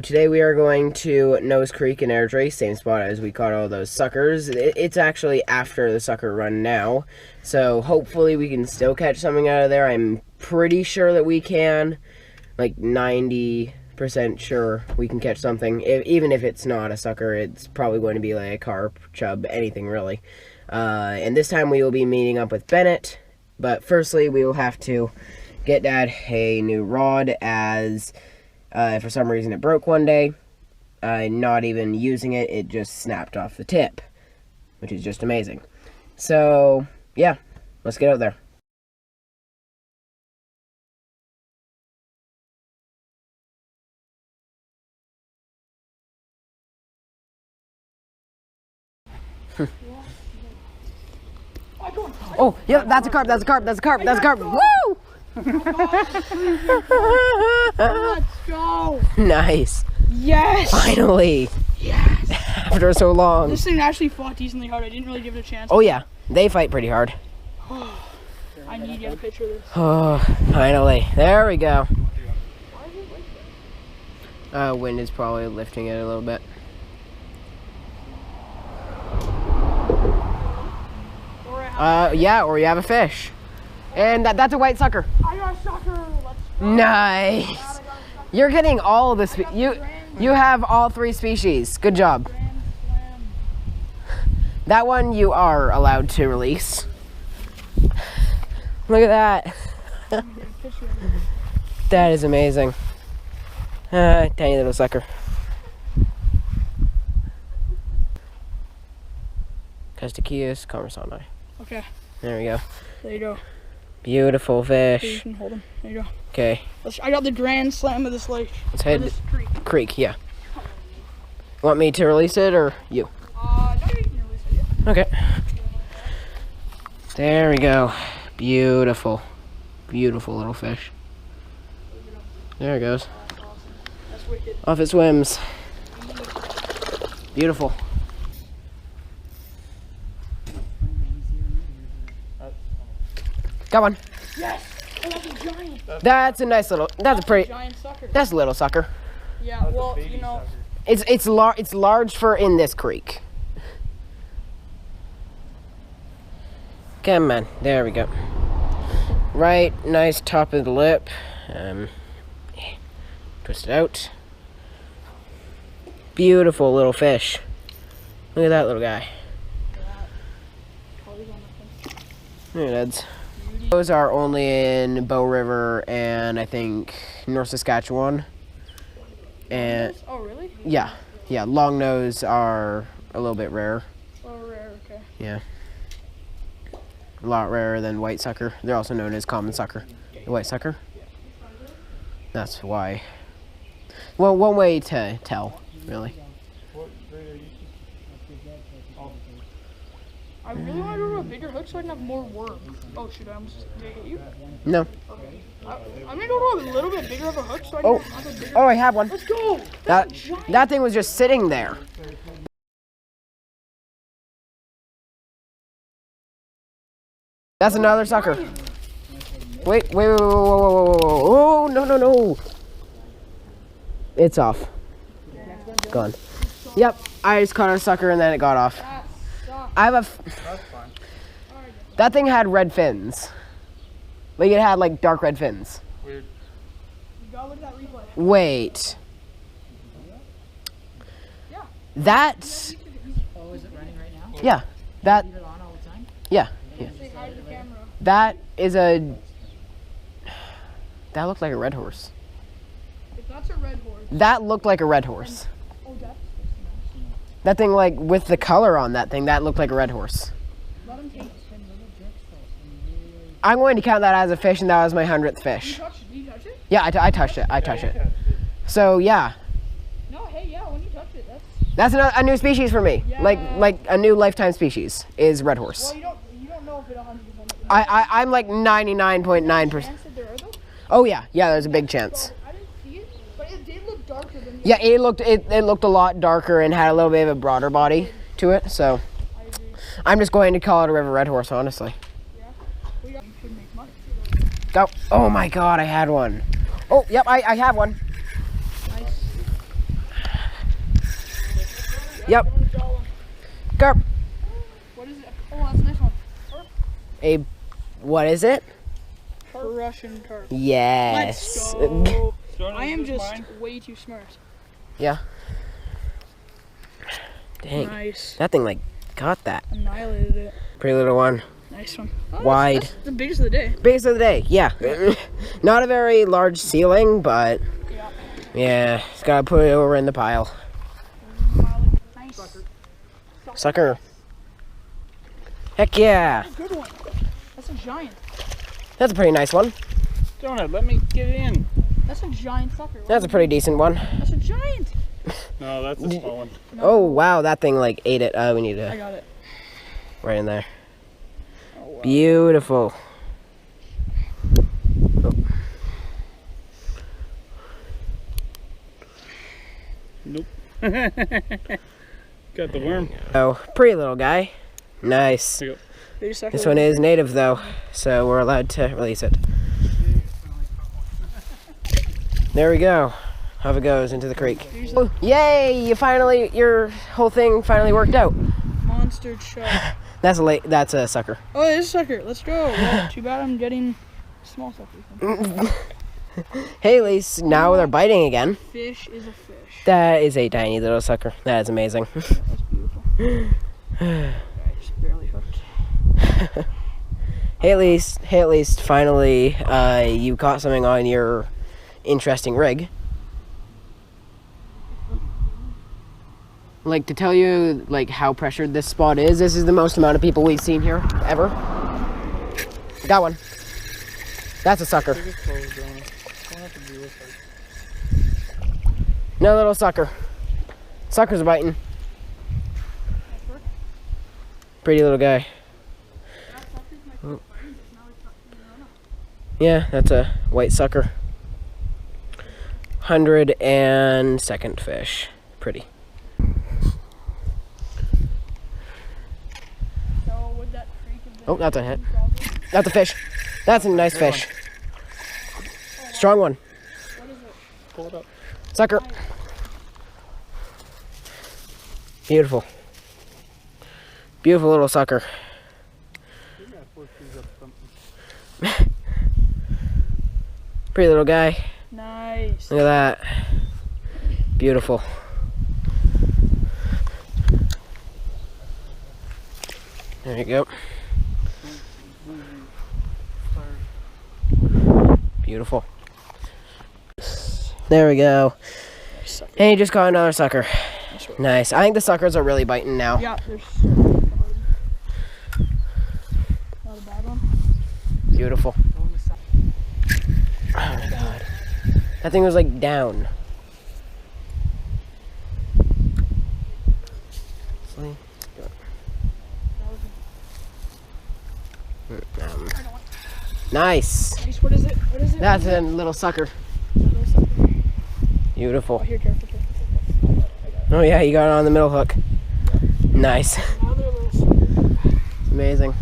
today we are going to Nose Creek and Airdrie, same spot as we caught all those suckers. It's actually after the sucker run now, so hopefully we can still catch something out of there. I'm pretty sure that we can, like 90% sure we can catch something. Even if it's not a sucker, it's probably going to be like a carp, chub, anything really. And this time we will be meeting up with Bennett, but firstly we will have to get Dad a new rod, as for some reason it broke one day. Not even using it, it just snapped off the tip, which is just amazing. So yeah, let's get out there. Oh, yeah, that's a carp, that's a carp, that's a carp, that's a carp. Woo! Let's go! Nice. Yes! Finally! Yes! After so long. This thing actually fought decently hard. I didn't really give it a chance. Oh yeah, they fight pretty hard. I need to get a picture of this. Oh, finally. There we go. Wind is probably lifting it a little bit. Yeah, or you have a fish. And that's a white sucker. I got a sucker. Let's go. Nice. You're getting all of the you have all three species. Good job. That one you are allowed to release. Look at that. That is amazing. Tiny little sucker. Castiquius commersoni. Okay. There we go. There you go. Beautiful fish. You can hold him. There you go. Okay. I got the grand slam of this lake. Let's head this creek. Yeah. Want me to release it or you? No, you can release it. Yeah. Okay. There we go. Beautiful. Beautiful little fish. There it goes. That's wicked. Off it swims. Beautiful. Got one. Yes! Oh, that's a giant. That's a nice little. That's a pretty. Giant sucker. That's a little sucker. Yeah. Well, you know. It's large for in this creek. Come on. There we go. Right. Nice top of the lip. Twist it out. Beautiful little fish. Look at that little guy. There it is. Those are only in Bow River and I think North Saskatchewan. And Oh, really? yeah, long nose are a little bit rare. Oh, rare. Okay. Yeah, a lot rarer than white sucker. They're also known as common sucker. The white sucker. That's why. Well, one way to tell, really. I really want to go to a bigger hook so I can have more work. Oh shoot, did I get you? No. Okay. I'm gonna go to a little bit bigger of a hook so I can have a bigger... Oh, I have one. Let's go! That thing was just sitting there. That's another sucker. Wait. Whoa. Oh, no. It's off. Gone. Yep, I just caught a sucker and then it got off. I have That's fine. that thing had red fins. Like it had like dark red fins. Weird. You gotta look at that replay. Wait. Yeah. That. Oh, is it running right now? Yeah. That. Leave it on all the time? Yeah. Say hi to the camera. That is a. That looked like a red horse. If that's a red horse. That looked like a red horse. Oh, that's... That thing, like with the color on that thing, that looked like a red horse. Let him take it. I'm going to count that as a fish, and that was my 100th fish. Did you touch it? Yeah, I touched it. I touched it. So yeah, No, hey, yeah, when you touch it, that's a new species for me. Yeah. Like a new lifetime species is red horse. Well, you don't know if it 100%... I'm like 99.9%. Chance that there are though? Oh yeah, there's a big chance. I didn't see it, but it did look darker than... Yeah, it looked a lot darker and had a little bit of a broader body to it. So I agree. I'm just going to call it a river red horse, honestly. Yeah. We should make money. Oh my God, I had one. Oh, yep, I have one. Nice. Yep. Carp. What is it? Oh, that's a nice one. A, what is it? Russian carp. Yes. Let's go. I am just way too smart. Yeah. Dang. Nice. That thing like caught that. Annihilated it. Pretty little one. Nice one. Oh, Wide. That's the biggest of the day. Biggest of the day, yeah. Not a very large ceiling, but Yeah. yeah, just gotta put it over in the pile. Nice. Sucker. Heck yeah. Good one. That's a giant. That's a pretty nice one. Donut, let me get in. That's a giant sucker. That's a pretty decent one. That's a giant. No, that's a small one. No. Oh wow, that thing like ate it. We need I to got it. right in there. Oh, wow. Beautiful. Oh. Nope. Got the worm. Oh, pretty little guy. Nice. There you go. Baby sucker. This one is native though, so we're allowed to release it. There we go. How it goes into the creek. Oh, yay! Your whole thing finally worked out. Monster shark. That's a sucker. Oh, it is a sucker. Let's go. Well, too bad I'm getting small suckers. Hey, at least now they're biting again. Fish is a fish. That is a tiny little sucker. That is amazing. That's beautiful. I just barely hooked. Hey, at least finally you caught something on your interesting rig. Like, to tell you like how pressured this spot is, this is the most amount of people we've seen here ever. Got one. That's a sucker. No little sucker. Suckers are biting. Pretty little guy. Oh. Yeah, that's a white sucker. 102nd fish. Pretty. So would that creek have been Oh, that's a hit. problem? That's a fish. That's a nice fish. Strong one. What is it? Pull it up. Sucker. Beautiful. Beautiful little sucker. Pretty little guy. Nice. Look at that. Beautiful. There you go. Beautiful. There we go. And you just caught another sucker. Nice. I think the suckers are really biting now. Yeah, there's not a bad one. Beautiful. Oh my god. That thing was like down. See? Nice. Nice. What is it? What is it? That's a little sucker. Little sucker. Beautiful. Oh, here, careful, careful, careful. I got it. Oh yeah, you got it on the middle hook. Nice. Another little sucker. Amazing.